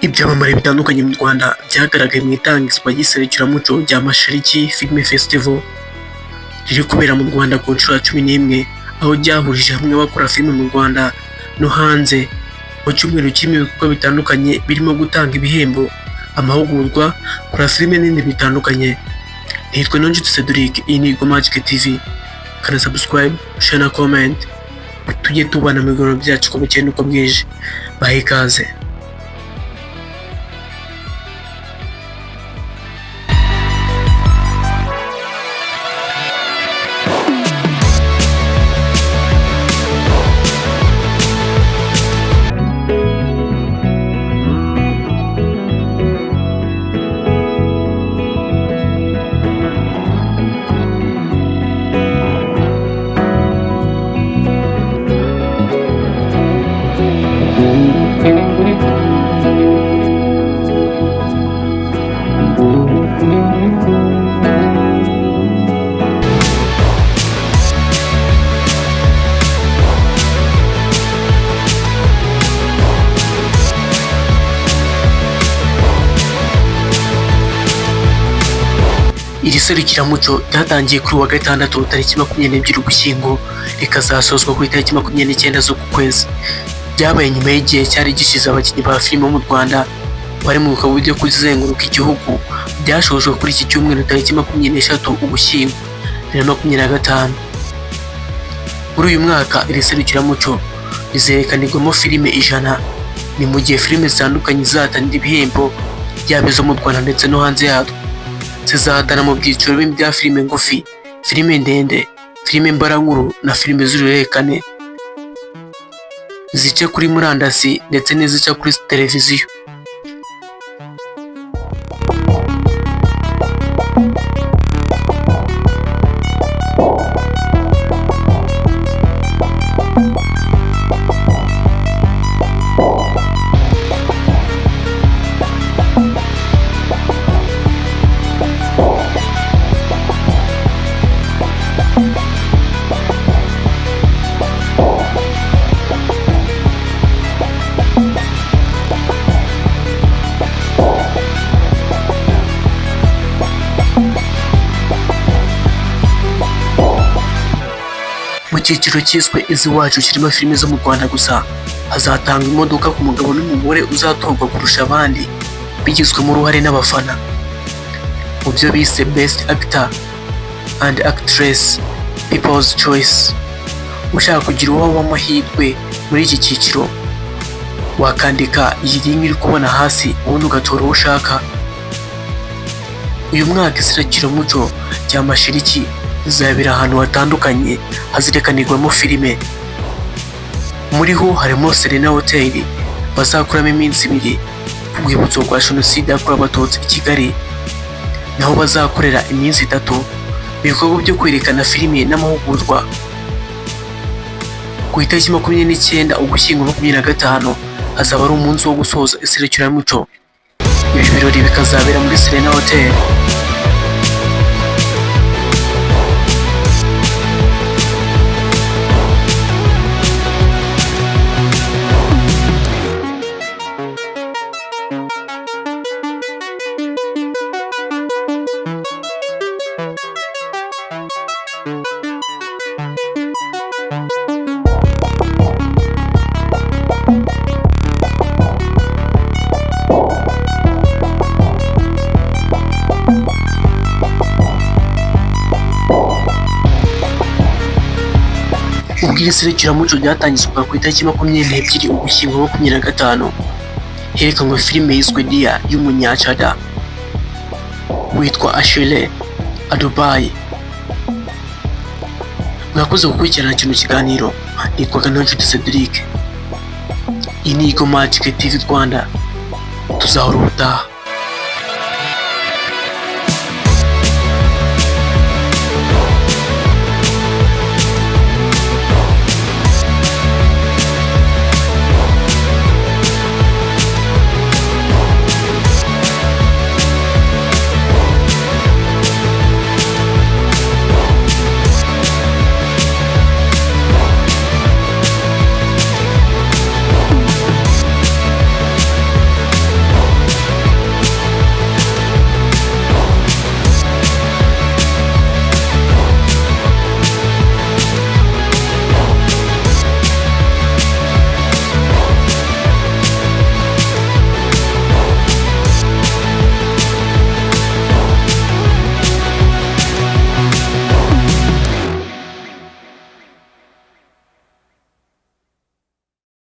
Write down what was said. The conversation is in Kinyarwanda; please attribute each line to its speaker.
Speaker 1: Ibyamamare bitandukanye mu Rwanda byagaragaye mu itangizwa ry'iserukiramuco rya Mashariki Film Festival riri kubera mu Rwanda ku nshuro ya 11, aho ryahurije hamwe abakora filime mu Rwanda no hanze mu cyumweru kirimo ibikorwa bitandukanye birimo gutanga ibihembo, amahugurwa, kora filime n'ibindi bitandukanye. Nitwa Ninde Cedric, iyi ni Magic TV. Kana subscribe, share na comment, tujye tubana mu biganiro byacu uko bukeye n'uko bwije. Bahe ikaze. Iri serukiramuco ryatangiye kuri wa gatandatu tariki 22 Ugushyingo rikazasozwa ku itariki 29 z'uku kwezi. Byabaye nyuma y'igihe cyari gishize abakinnyi ba filime mu Rwanda bari mu bikorwa byo kuzenguruka igihugu byashojwe kuri iki cyumweru tariki 23 Ugushyingo 2025. Muri uyu mwaka iri serukiramuco rizerekanirwamo filime 100, ni mu gihe filime zitandukanye zizatanira ibihembo byaba izo mu Rwanda ndetse no hanze yarwo. Zizahatana mu byiciro bimwe bya filime ngufi, filime ndende, filime mbarankuru na filime z'uruhererekane zica kuri murandasi ndetse n'izica kuri televiziyo. Mu cyiciro cyiswe iz'iwacu kirimo filime zo mu Rwanda gusa, hazatanga imodoka ku mugabo n'umugore uzatorwa kurusha abandi bigizwemo uruhare n'abafana mu byo bise Best Actor and Actress People's Choice. Ushaka kugira uwo w'amahirwe muri iki cyiciro wakandika iyi link iri kubona hasi ubundi ugatora uwo ushaka. Uyu mwaka iserukiramuco rya Mashariki rizabera ahantu hatandukanye hazerekanirwamo filime. Muri ho harimo Serena Hotel bazakuramo iminsi 2 ku rwibutso rwa Jenoside yakorewe Abatutsi i Kigali, naho bazakorera iminsi 3 ibikorwa byo kwerekana filime n'amahugurwa. Ku itariki 29 Ugushyingo 2025 hazaba ari umunsi wo gusoza iserukiramuco. Ibi birori bikazabera muri Serena Hotel. Iri serukiramuco ryatangizwaga ku itariki 22 Ugushyingo 2025, herekanwe filime yiswe Dia y'umunyacada witwa Ashile Adubai. Mwakoze gukurikirana kino kiganiro. Nitwa Ninde Cedric, iyi ni Magic TV Rwanda. Tuzahora ubutaha.